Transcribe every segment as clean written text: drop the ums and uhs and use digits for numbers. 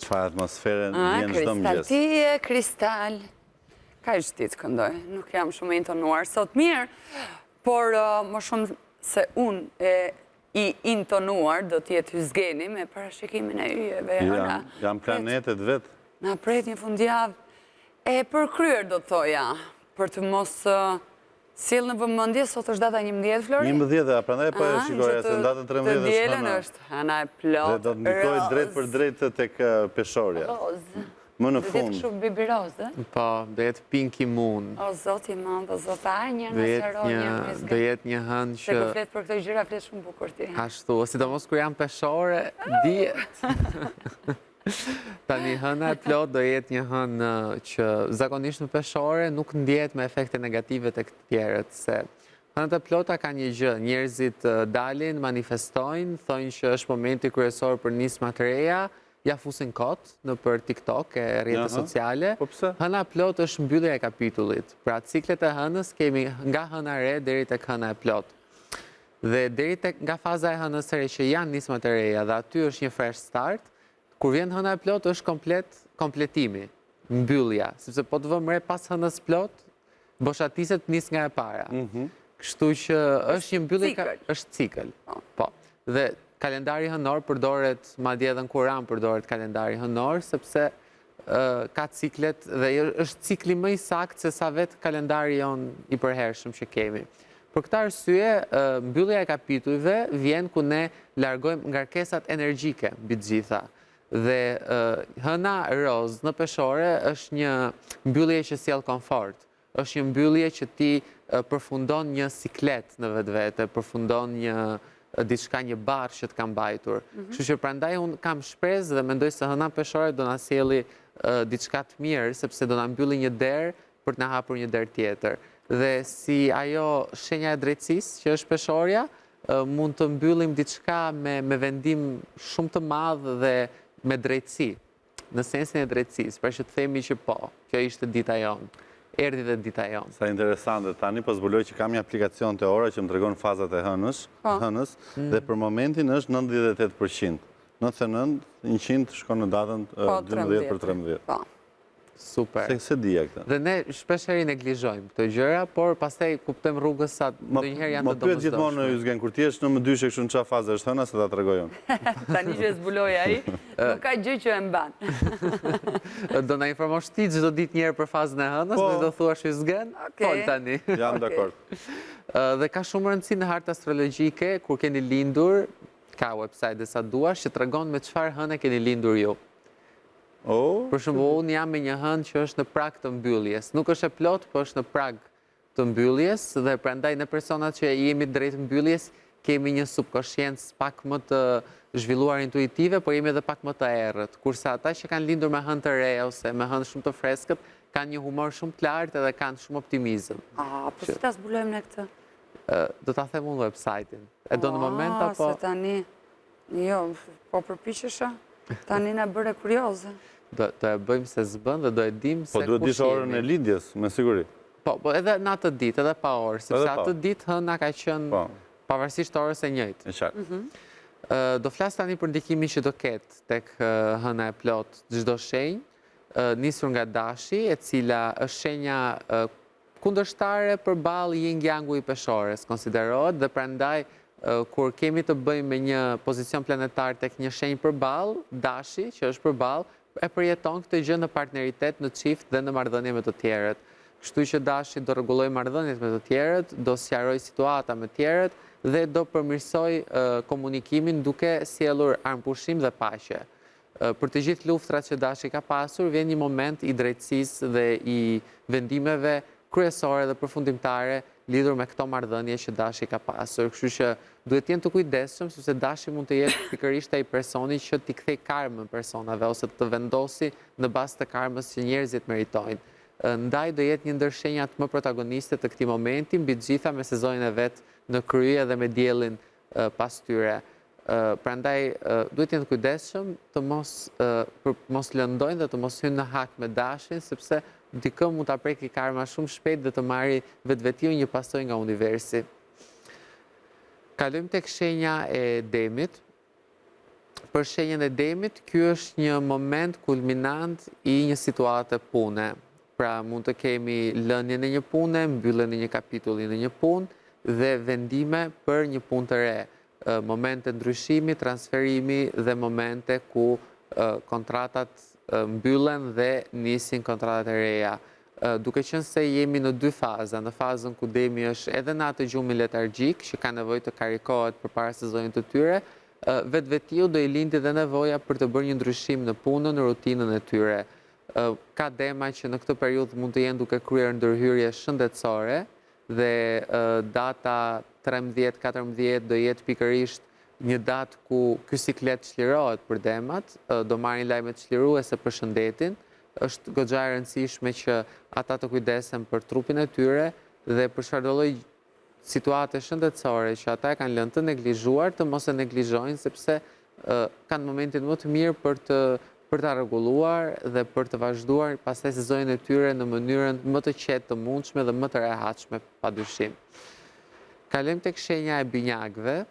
Çfarë atmosfere vjen çdo mëngjes. Kristal, ti e kristal. Ka është ti të këndoj, nuk jam shumë intonuar sot mirë, por më shumë se unë i intonuar do t'jetë hyzgeni me parashikimin e yjeve. Jam planetet vetë. Na pret një fundjavë e përkryer do të thoja, për të mos sjell në vëmendje sot është data 11, Flori? 11, prandaj po e shikoja se datën 13 të dielën është hëna e plot. Do të ndikoj drejt për drejt tek peshorja. Rozë. Më në Do fund. jetë shumë Baby Rose, Po, do jetë Pinky Moon. O, zoti madh, o zotar, një Do jetë një hënë Se që ku flet për këto gjëra, flet shumë bukur ti. ashtu, sidomos kur jam peshore, dihet. Tani hëna e plot do jetë një hënë që zakonisht në peshore nuk ndjehet me efekte negative tek të tjerët, se hënët e plota ka një gjë, njerëzit dalin, manifestojnë, thonë që është momenti kryesor për nisma të reja, ja fusin kot në për TikTok e rrjetet sociale. Po pse? Hëna plot është mbyllja e kapitullit. Pra ciklet e hënës kemi nga hëna re deri tek hëna e plot. Dhe deri tek nga faza e hënës së re që janë nismat e reja dhe aty është një fresh start, kur vjen hëna e plot është kompletimi, mbyllja, sepse po të vëmë re pas hënës plot, boshatiset nis nga e para. Kështu që është një mbyllje, është cikël. Po. Dhe kalendari hënor përdoret, madje edhe në Kur'an përdoret kalendari hënor, sepse ka ciklet dhe është cikli më i saktë se sa vetë kalendari jon i përhershëm që kemi. Për këtë arsye, mbyllja e kapitujve vjen ku ne largojmë ngarkesat energjike mbi të gjitha. Dhe hëna roz në peshore është një mbyllje që sjell komfort. Është një mbyllje që ti përfundon një siklet në vetvete, përfundon diçka, një barë që të kam mbajtur. Kështu që prandaj unë kam shpresë dhe mendoj se hëna peshore do na sjelli diçka të mirë, sepse do na mbylli një derë për të na hapur një derë tjetër. Dhe si ajo shenja e drejtësisë që është peshorja, mund të mbyllim diçka me vendim shumë të madh dhe me drejtësi, në sensin e drejtësisë, pra që të themi që po, kjo ishte dita jonë. Erdhi dhe dita jonë. Sa interesante, tani po zbuloj që kam një aplikacion të ora që më tregon fazat e hënës, dhe për momentin është 98%. 99, 100 shkon në datën 12 për 13. Super. Se dija këtë. Dhe ne shpeshherë neglizhojmë këto gjëra, por pastaj kuptojmë rrugës sa ndonjëherë janë të domosdoshme. Më pyet gjithmonë në Yzgen kur ti je në më-2 kështu në çfarë faze është hëna se ta tregoj unë. Tani që e zbuloj ai, nuk ka gjë që e mban. Do na informosh ti çdo ditë një herë për fazën e hënës, dhe do thuash Yzgen? Fol tani. Jam dakord. Dhe ka shumë rëndësi në hartë astrologjike kur keni lindur, ka website sa duash që tregon me çfarë hëne keni lindur ju. Për shembull, unë jam me një hënë që është në prag të mbylljes. Nuk është e plot, por është në prag të mbylljes dhe prandaj në personat që jemi drejt mbylljes kemi një subkonsciencë pak më të zhvilluar intuitive, por jemi edhe pak më të errët. Kurse ata që kanë lindur me hënë të re ose me hënë shumë të freskët kanë një humor shumë të lartë edhe kanë shumë optimizëm. Po si ta zbulojmë ne këtë? Do ta them unë website-in. E do në moment apo? Se tani, jo, po përpiqesha. Tani na bëre kurioze. Do e bëjmë se s'bën dhe do e dim se kush jemi. Po duhet dish orën e lindjes, me siguri. Po, edhe në atë ditë, edhe pa orë, sepse atë ditë hëna ka qenë pavarësisht orës e njëjtë. E qartë. Do flas tani për ndikimin që do ketë tek hëna e plot çdo shenjë, nisur nga Dashi, e cila është shenja kundërshtare përballë yin-yangu i peshores, konsiderohet dhe prandaj kur kemi të bëjmë me një pozicion planetar tek një shenjë përballë, Dashi, që është përballë, e përjeton këtë gjë në partneritet, në çift dhe në marrëdhënie me të tjerët. Kështu që Dashi do rregulloj marrëdhëniet me të tjerët, do sqaroj situata me të tjerët dhe do përmirësoj komunikimin duke sjellur armpushim dhe paqe. Për të gjithë luftrat që Dashi ka pasur, vjen një moment i drejtësisë dhe i vendimeve kryesore dhe përfundimtare lidhur me këto marrëdhënie që Dashi ka pasur. Kështu që duhet të jenë të kujdesshëm sepse Dashi mund të jetë pikërisht ai personi që t'i kthej karmën personave ose të vendosi në bazë të karmës që njerëzit meritojnë. Ndaj do jetë një ndër shenjat më protagoniste të këtij momenti, mbi të gjitha me sezonin e vet në krye dhe me diellin pas tyre. Prandaj duhet të jenë të kujdesshëm të mos lëndojnë dhe të mos hynë në hak me Dashin, sepse dikë mund ta preki karma shumë shpejt dhe të marrë vetvetiu një pasojë nga universi. Kalojmë tek shenja e Demit. Për shenjën e demit, ky është një moment kulminant i një situate pune. Pra mund të kemi lënien e një pune, mbylljen e një kapitulli në një punë dhe vendime për një punë të re. Momente ndryshimi, transferimi dhe momente ku kontratat mbyllen dhe nisin kontratat e reja. Duke qenë se jemi në dy faza, në fazën ku demi është edhe në atë gjumin letargjik, që ka nevojë të karikohet përpara sezonit të tyre, vetvetiu do i lindi dhe nevoja për të bërë një ndryshim në punën, në rutinën e tyre. Ka dema që në këtë periudhë mund të jenë duke kryer ndërhyrje shëndetësore dhe data 13-14 do jetë pikërisht një datë ku ky siklet çlirohet për demat, do marrin lajme çliruese për shëndetin. Është goxha e rëndësishme që ata të kujdesen për trupin e tyre dhe për çfarëdo lloj situate shëndetësore që ata e kanë lënë të neglizhuar, të mos e neglizhojnë sepse kanë momentin më të mirë për ta rregulluar dhe për të vazhduar pastaj sezonin e tyre në mënyrën më të qetë të mundshme dhe më të rehatshme padyshim. Kalojmë tek shenja e binjakëve.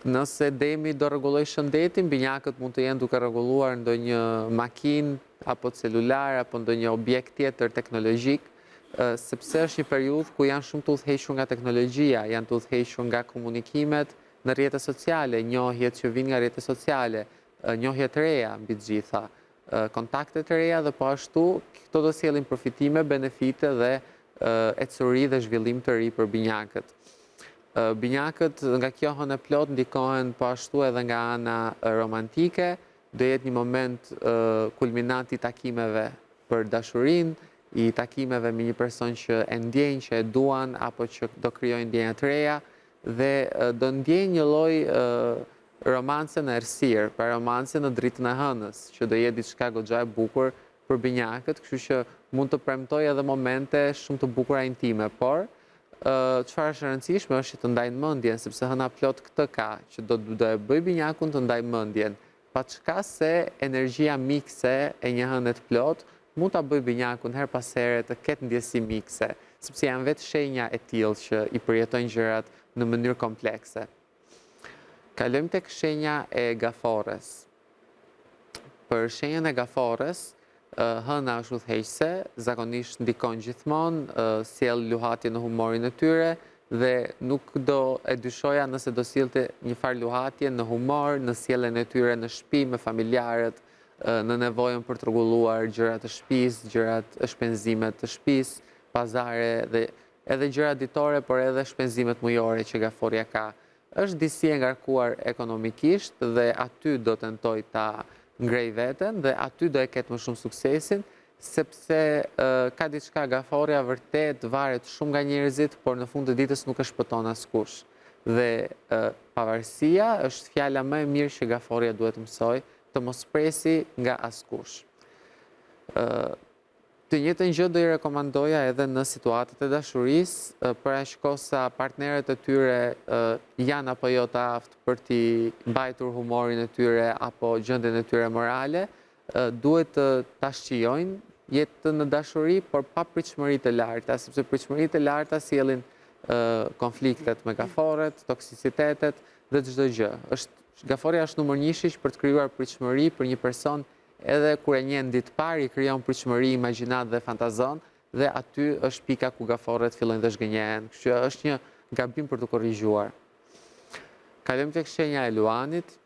Nëse demi do rregulloj shëndetin, binjakët mund të jenë duke rregulluar ndonjë makinë apo celular apo ndonjë objekt tjetër teknologjik, sepse është një periudhë ku janë shumë të udhëhequr nga teknologjia, janë të udhëhequr nga komunikimet në rrjetet sociale, njohjet që vijnë nga rrjetet sociale, njohjet të reja mbi të gjitha, kontaktet të reja dhe po ashtu këto do sjellin përfitime, benefite dhe ecuri dhe zhvillim të ri për binjakët. Binjakët nga kjo hënë e plot ndikohen po ashtu edhe nga ana romantike, do jetë një moment kulminant i takimeve për dashurinë, i takimeve me një person që e ndjejnë, që e duan, apo që do krijojnë ndjenja të reja, dhe do ndjejnë një lloj romance në errësirë, pra romance në dritën e hënës, që do jetë diçka goxha e bukur për binjakët, kështu që mund të premtoj edhe momente shumë të bukura intime, por çfarë është e rëndësishme është që të ndajnë mendjen, sepse hëna plot këtë ka, që do e bëj binjakun të ndajë mendjen, paçka se energjia mikse e një hëne të plot mund ta bëj binjakun her pas here të ketë ndjesi mikse, sepse janë vetë shenja e tillë që i përjetojnë gjërat në mënyrë komplekse. Kalojmë tek shenja e gafores. Për shenjën e gafores, hëna është udhëheqëse, zakonisht ndikon gjithmonë, sjell luhatje në humorin e tyre dhe nuk do e dyshoja nëse do sillte një farë luhatje në humor, në sjelljen e tyre në shtëpi me familjarët, në nevojën për të rregulluar gjërat e shtëpisë, gjërat e shpenzimet të shtëpisë, pazare dhe edhe gjërat ditore, por edhe shpenzimet mujore që gaforja ka. Është disi e ngarkuar ekonomikisht dhe aty do tentoj ta ngrej veten dhe aty do e ketë më shumë suksesin, sepse ka diçka gaforja vërtet varet shumë nga njerëzit, por në fund të ditës nuk e shpëton askush. Dhe pavarësia është fjala më e mirë që gaforja duhet mësoj, të mos presi nga askush. Të njëjtën gjë do i rekomandoja edhe në situatat e dashurisë, për aq kohë sa partnerët e tyre janë apo jo të aftë për t'i mbajtur humorin e tyre apo gjendjen e tyre morale, duhet ta shqijojnë jetën në dashuri, por pa pritshmëri të larta, sepse pritshmëritë e larta sjellin konfliktet me gaforet, toksicitetet dhe çdo gjë. Gaforja është numër 1 për të krijuar pritshmëri për një person, edhe kur e njeh ditë parë i krijon pritshmëri, imagjinat dhe fantazon, dhe aty është pika ku gaforret fillojnë të zhgënjehen. Kështu që është një gabim për të korrigjuar. Kalojmë tek shenja e luanit.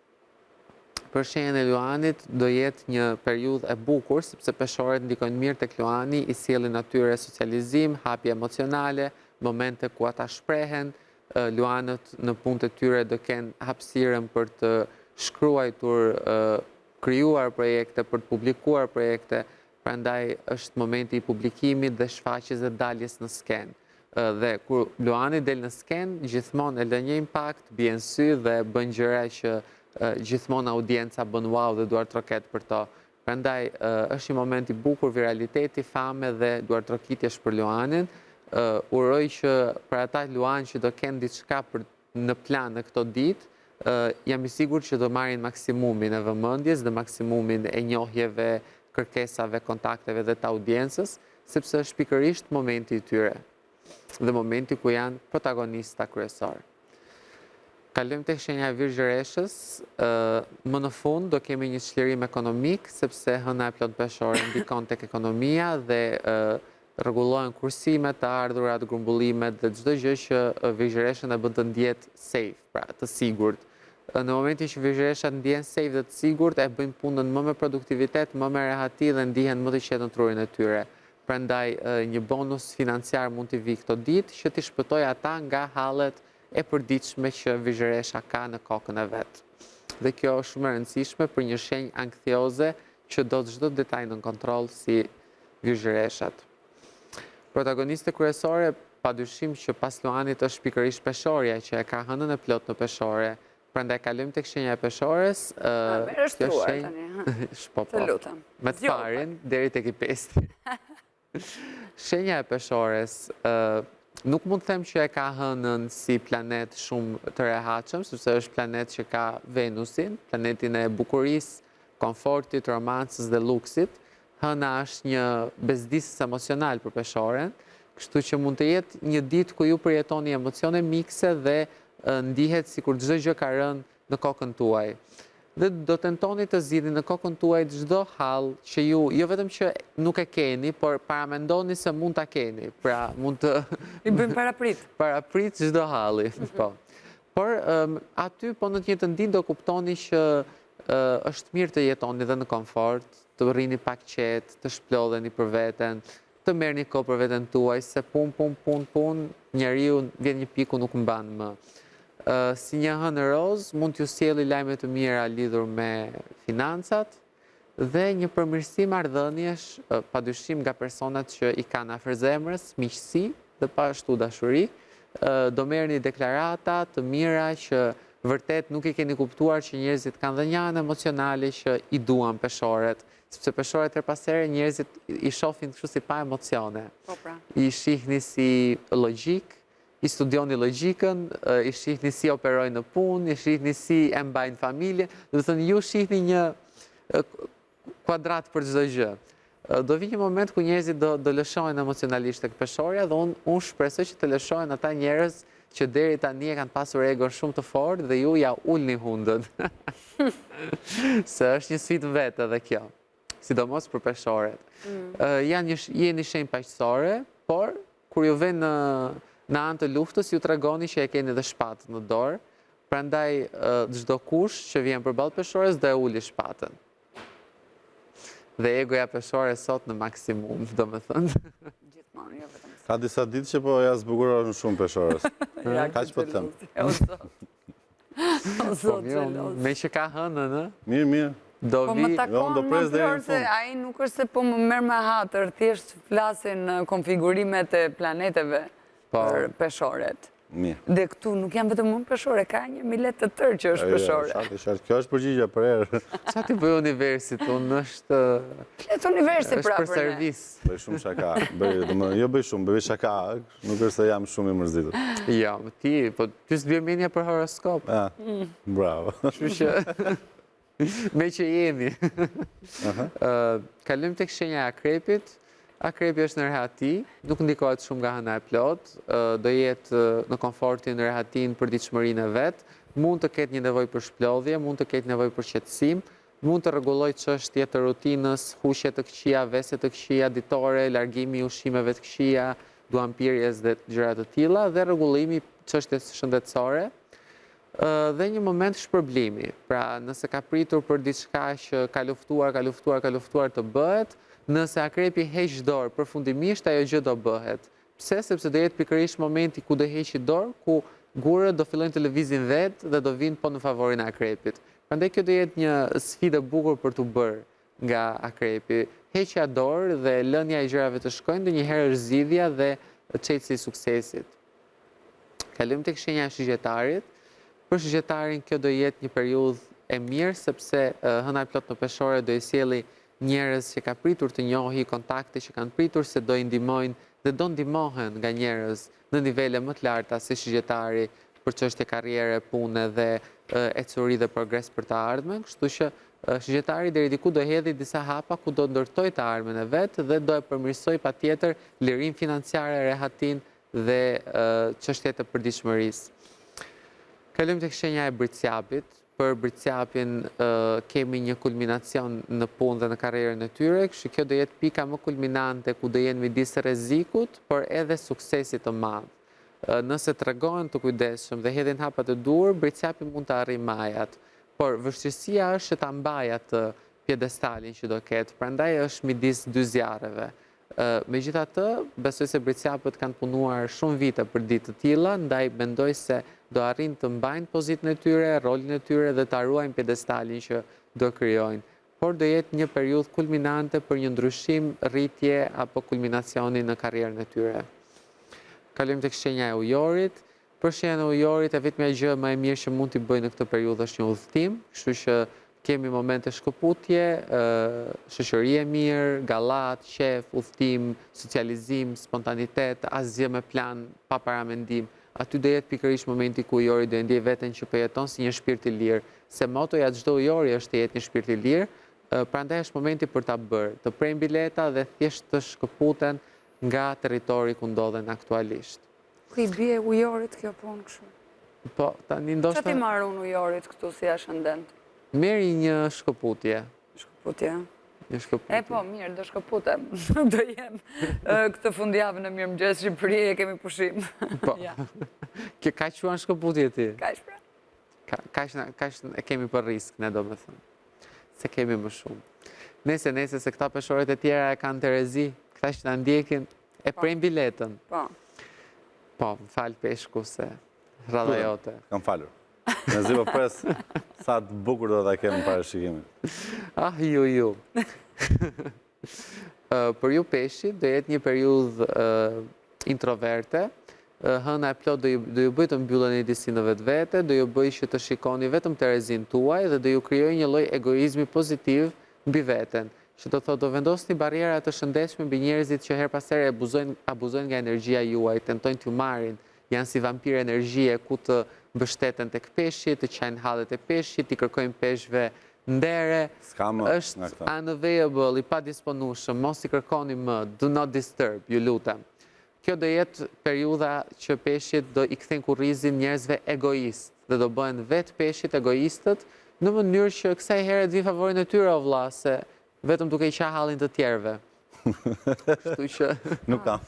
Për shenjën e luanit do jetë një periudhë e bukur, sepse peshorët ndikojnë mirë tek luani, i sjellin atyre socializim, hapje emocionale, momente ku ata shprehen, luanët në punët e tyre do kenë hapësirën për të shkruar, krijuar projekte, për të publikuar projekte, prandaj është momenti i publikimit dhe shfaqjes dhe daljes në skenë. Dhe kur luani del në skenë, gjithmonë e lë një impakt, bie në sy dhe bën gjëra që gjithmonë audienca bën wow dhe duar troket për to. Prandaj është një moment i bukur, viraliteti, fame dhe duar trokitjesh për luanin. Uroj që për ata luan që do kenë diçka në plan në këto ditë, jam i sigurt që do marrin maksimumin e vëmendjes dhe maksimumin e njohjeve, kërkesave, kontakteve dhe të audiencës, sepse është pikërisht momenti i tyre dhe momenti ku janë protagonista kryesor. Kalim tek shenja e virgjëreshës, më në fund do kemi një çlirim ekonomik, sepse hëna e plot peshore ndikon tek ekonomia dhe rregullohen kursimet, të ardhurat, grumbullimet dhe çdo gjë që virgjëreshën e bën të ndjet safe, pra të sigurt. Në momentin që virgjëreshat ndjen safe dhe të sigurt, e bëjnë punën më me produktivitet, më me rehati dhe ndihen më të qetë në trurin e tyre. Prandaj një bonus financiar mund t'i vijë këto ditë që t'i shpëtojë ata nga hallet e përditshme që virgjëresha ka në kokën e vet. Dhe kjo është shumë e rëndësishme për një shenjë anktioze që do çdo detaj në kontroll si virgjëreshat. Protagoniste kryesore padyshim që pas Luanit është pikërisht peshorja që e ka hënën e plot në peshore. Prandaj kalojmë tek shenja e peshores. Kjo shenjë. Të lutem. Me të parin deri tek i pesti. Shenja e peshores nuk mund të them që e ka hënën si planet shumë të rehatshëm, sepse është planet që ka Venusin, planetin e bukurisë, komfortit, romancës dhe luksit. Hëna është një bezdisës emocional për peshoren, kështu që mund të jetë një ditë ku ju përjetoni emocione mikse dhe ndihet sikur çdo gjë ka rënë në kokën tuaj. Dhe do tentoni të zgjidhni në kokën tuaj çdo hall që ju jo vetëm që nuk e keni, por paramendoni se mund ta keni. Pra mund të I bëjmë paraprit. Paraprit çdo halli, po. Por aty po në të njëjtën ditë do kuptoni që është mirë të jetoni dhe në komfort, të rrini pak qetë, të shplodheni për veten, të merrni kohë për veten tuaj, se pun, njeriu vjen një pikë ku nuk mban më. Si një hënë roz, mund t'ju sjellë lajme të mira lidhur me financat dhe një përmirësi marrëdhëniesh, padyshim nga personat që i kanë afër zemrës, miqësi dhe pa ashtu dashuri. Do merrni deklarata të mira që vërtet nuk i keni kuptuar që njerëzit kanë dhe një anë emocionale që i duan peshoret, sepse peshoret her pas here njerëzit i shohin kështu si pa emocione. Po pra. I shihni si logjik, i studioni logjikën, i shihni si operojnë në punë, i shihni si e mbajnë familje, do të thënë ju shihni një kuadrat për çdo gjë. Do vi një moment ku njerëzit do lëshohen emocionalisht tek peshorja dhe unë shpresoj që të lëshohen ata njerëz që deri tani e kanë pasur egon shumë të fortë dhe ju ja ulni hundën. Se është një sfidë vetë edhe kjo, sidomos për peshoret. Jeni shenjë paqësore, por kur ju vjen në anë të luftës, ju tregoni që e keni dhe shpatën në dorë, prandaj çdo kush që vjen përballë peshores do e uli shpatën. Dhe egoja peshore sot në maksimum, domethënë. Gjithmonë, jo vetëm. Ka disa ditë që po ja zbukuron shumë peshores. Kaq po të them. O zot, xheloz. Me që ka hënën, Mirë. do Po vi... më takon do më pres deri në Flor se fund. ai nuk është se po më merr me hatër, thjesht flasin konfigurimet e planeteve për peshoret. Mirë. Dhe këtu nuk jam vetëm unë peshore, ka një milet të tërë që është peshore. Kjo është përgjigje për herë. Qa ti bëj universit, unë është... Letë universi është pra për për ne. servis. Bëj shumë shaka. Jo bëj shumë, bëj shaka. Nuk është se jam shumë i mërzitur. Ja, ti, po ty s'bje menja për horoskop. Bravo. Kështu që... Me që jemi. Kalim tek shenja e akrepit. Akrepi është në rehati, nuk ndikohet shumë nga hëna e plot, do jetë në komfortin, në rehatin, për ditëshmërinë e vetë, mund të ketë një nevojë për shplodhje, mund të ketë nevojë për qetësim, mund të rregullojë çështje të rutinës, hushje të këqija, vese të këqija ditore, largimi i ushqimeve të këqija, duanpirjes dhe gjëra të tilla dhe rregullimi çështjes shëndetësore. Dhe një moment shpërblimi. Pra, nëse ka pritur për diçka që ka luftuar të bëhet, nëse akrepi heq dorë përfundimisht, ajo gjë do bëhet. Pse? Sepse do jetë pikërisht momenti ku do heqi dorë, ku gurët do fillojnë të lëvizin vetë dhe do vinë po në favorin e akrepit. Prandaj kjo do jetë një sfidë e bukur për t'u bërë nga akrepi. Heqja dorë dhe lënia e gjërave të shkojnë, ndonjëherë është zgjidhja dhe çelësi i suksesit. Kalim tek shenja e shigjetarit. Për shigjetarin kjo do jetë një periudhë e mirë, sepse hëna e plot në peshore do i sjelli njerëz që ka pritur të njohi, kontakte që kanë pritur se do i ndihmojnë dhe do ndihmohen nga njerëz në nivele më të larta si shigjetari për çështje karriere, pune dhe ecuri dhe progres për të ardhmen, kështu që shigjetari deri diku do hedhë disa hapa ku do ndërtoj të ardhmen e vet dhe do e përmirësoj patjetër lirinë financiare, rehatin dhe çështjet e përditshmërisë. Kalojmë tek shenja e Britsjapit. Për Britsjapin kemi një kulminacion në punë dhe në karrierën e tyre, kështu kjo do jetë pika më kulminante ku do jenë midis rrezikut, por edhe suksesit të madh. Nëse tregohen të kujdesshëm dhe hedhin hapat e dur, Britsjapi mund të arrijë majat. Por vështirësia është që ta mbajë atë pjedestalin që do ketë, prandaj është midis dy zjarreve. Megjithatë, besoj se Britsjapët kanë punuar shumë vite për ditë të tilla, ndaj mendoj se do arrin të mbajnë pozitën e tyre, rolin e tyre dhe ta ruajnë pjedestalin që do krijojnë. Por do jetë një periudhë kulminante për një ndryshim, rritje apo kulminacioni në karrierën e tyre. Kalojmë tek shenja e Ujorit. Për shenjën e Ujorit, e vetmja gjë më e mirë që mund t'i bëjë në këtë periudhë është një udhëtim, kështu që kemi momente shkëputje, shoqëri e mirë, gallat, qef, udhëtim, socializim, spontanitet, asgjë me plan, pa paramendim. Aty do jetë pikërisht momenti ku Ujori do ndjej veten që po jeton si një shpirt i lirë, se motoja çdo Ujori është të jetë një shpirt i lirë, prandaj është momenti për ta bërë, të prejnë bileta dhe thjesht të shkëputen nga territori ku ndodhen aktualisht. Ku i bie Ujorit kjo punë kështu? Po, tani ndoshta Çfarë ti marr unë Ujorit këtu si ascendent? merri një shkëputje. Shkëputje. Një shkëputje. Po, mirë, do shkëputem. Nuk do jem këtë fundjavë në Mirëmëngjes Shqipëri e kemi pushim. Po. Ja. Kjo ka quan shkëputje ti? Kaq pra. Kaq e kemi për risk, ne do me thënë. Se kemi më shumë. Nese se këta peshoret e tjera e kanë Terezi, këta që na ndjekin, e prejnë biletën. Po. Po, më falë peshku se rradha jote. Kam falur. Në zi po pres sa të bukur do ta kemë parashikimin. Ah, ju. Për ju peshit, do jetë një periudhë introverte, hëna e plot do ju bëj të mbylleni disi në vetvete, do ju bëj që të shikoni vetëm Terezin tuaj dhe do ju krijoj një lloj egoizmi pozitiv mbi veten. Që do thotë do vendosni barriera të shëndetshme mbi njerëzit që her pas here abuzojnë nga energjia juaj, tentojnë t'ju marrin, janë si vampirë energjie ku të mbështeten tek peshqit, të qajnë hallet e peshqit, i kërkojnë peshqve ndere, është unavailable, i pa disponueshëm, mos i kërkoni më, do not disturb, ju lutem. Kjo do jetë periudha që peshqit do i kthejnë kurrizin njerëzve egoist dhe do bëhen vetë peshqit egoistët në mënyrë që kësaj herë të vi favorin e tyre o vlla, se vetëm duke i qah hallin të tjerëve. Kështu që Nuk kam.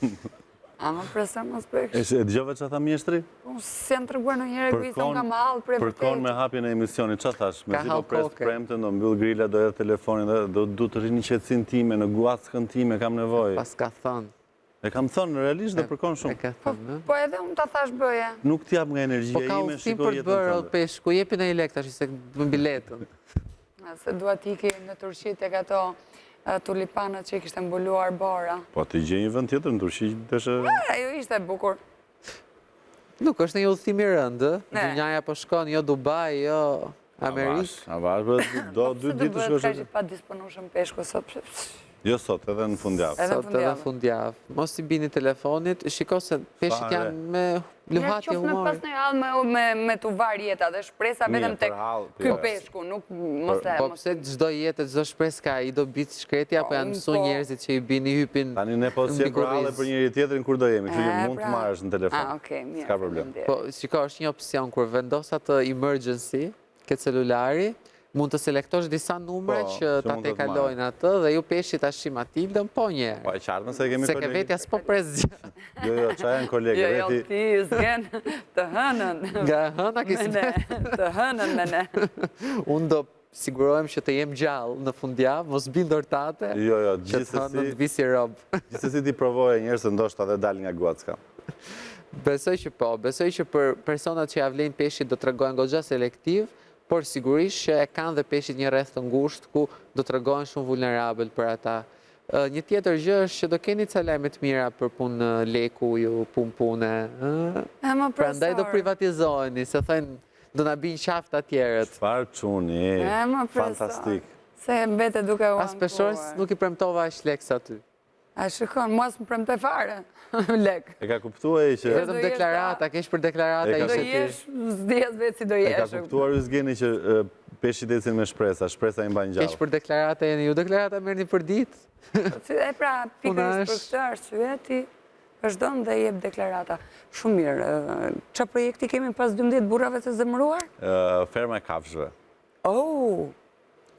A më presë mos bëj kështu. E dëgjove çfarë tha mjeshtri? Unë si jam treguar ndonjëherë egoiste, unë kam hall për Përkon me hapjen e emisionit, çfarë thash? Mezi po hall pres koke. premte, do mbyll grila, do hedh telefonin dhe do të rrini qetësinë time, në guackën time kam nevojë. pas ka thënë. E kam thënë realisht dhe përkon E shumë. ka thënë, Po edhe unë ta thash bëje. Nuk t'jap nga energjia po ka ime, udhtim shikoj për të jetën bërë tënde. peshku, jepi në i lek tash se më biletën. Se dua t'iki në Turqi tek ato tulipanat që i kishte mbuluar bara. Po ti gjej një vend tjetër në Turqi, deshe Ajo ishte e bukur. Nuk është një udhëtim i rëndë, Ne. Dunjaja po shkon, jo Dubai, jo Amerikë. Avash, do 2 ditë Të shkosh. bëhet kaq i pa disponueshëm peshku sot. Jo sot, edhe në fundjavë. Edhe Sot edhe fundjavë. Mos i bini telefonit, shiko se peshqit Fare. janë me luhatje Qoftë në humori. pas në hall me tu var jeta dhe shpresa vetëm Mirë, tek për hall, ky jo. peshku, nuk mos e Po mos. pse çdo jetë, çdo shpresë ka i do bit shkreti apo janë mësu po. njerëzit që i bini hypin Tani ne po si mbi për halle kurriz. për njëri tjetrin kur do jemi, kështu që E, mund të pra. marrësh në telefon. Ah, okay, mirë. S'ka problem. faleminderit. Po, shiko, është një opcion kur vendos atë emergency, ke celulari, mund të selektosh disa numre Po, që që ta mund te të të kalojnë atë dhe ju peshit tash Matildën po Po njerë. e qartë se kemi Se ke kolegë. vetja s'po pres gjë. Jo, qa janë kolegë, Jo, jo, reti. ti s'gen të hënën. Nga hëna Me kisë ne, të hënën me ne. unë do sigurohem që të jem gjallë në fundjavë, mos bindortate, Jo, jo, që të hënën të visi robë. gjithsesi ti provoje njerëz se ndoshta dhe dal nga guacka. Besoj që po, besoj që për personat që ja vlejnë peshit do të regojnë goxha selektiv, por sigurisht që e kanë dhe peshit një rreth të ngushtë ku do të regojnë shumë vulnerabel për ata. Një tjetër gjë është që do keni ca lajme të mira për punë leku, ju punë. E më Prandaj do profesor. privatizoheni, se thënë do na binë qaftë atjerët. Çfarë çuni, E më profesor. fantastik. Se mbete duke u As peshorës nuk i premtova aq leks aty. A shikon, mos më premte fare. Lek. E ka kuptuar ai që do Vetëm jesh deklarata, kesh për deklarata E ka Do ishe ti. jesh, s'dihet vetë si do e ka jesh. kuptuar Yzgeni që peshqit ecin me shpresa i mbajnë Kesh gjallë. për deklarata jeni ju, deklarata merrni për ditë. E pra, pikërisht për është- këtë arsye ti vazhdon dhe jep deklarata. Shumë mirë. Qa projekti kemi pas 12 burrave të zemëruar? Ferma e kafshëve. Oh!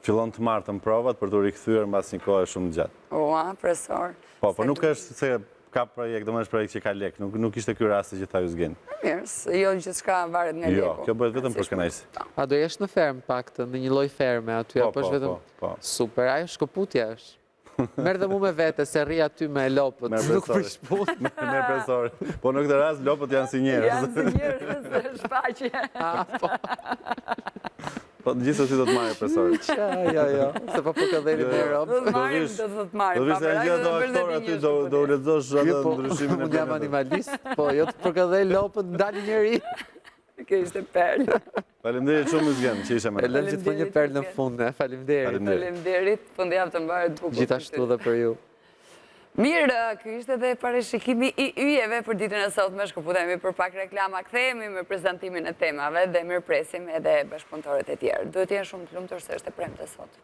Fillon të martën provat për të rikthyer mbas një kohe shumë gjatë. Ua, profesor. Po nuk është se ka projekt, domethënë projekt që ka lek, nuk ishte ky rasti që tha Yzgen. Mirë, jo gjithçka varet nga leku. Jo, kjo bëhet vetëm për kënaqësi. A do jesh në fermë paktën, në një lloj ferme aty apo është vetëm? Po. Super, ajo shkëputja është. Merë dhe mu me vete, se rri aty me lopët, nuk prish punë. Me presor. Po në këtë rast, lopët janë si njerëz. Janë si njerëz, është faqe. Po gjithsesi do të marrë presor. Jo, se po përkëdheni me Europë. Do të marrim, do të marrim. Do vishte një gjithë ato aktorë aty, do u lexosh atë ndryshimin e Unë jam animalist, po jo të përkëdhej lopët, ndali njëri. Kjo ishte perlë. Faleminderit shumë Yzgen që ishe me E lëm gjithmonë një perlë në fund, faleminderit. Faleminderit, fundjavë të mbarët bukur. Gjithashtu dhe për ju. Mirë, kjo ishte dhe parashikimi i yjeve për ditën e sotme. Shkëputemi për pak reklama, kthehemi me prezantimin e temave dhe mirëpresim edhe bashkëpunëtorët e tjerë. Duhet të jenë shumë të lumtur se është e premte sot.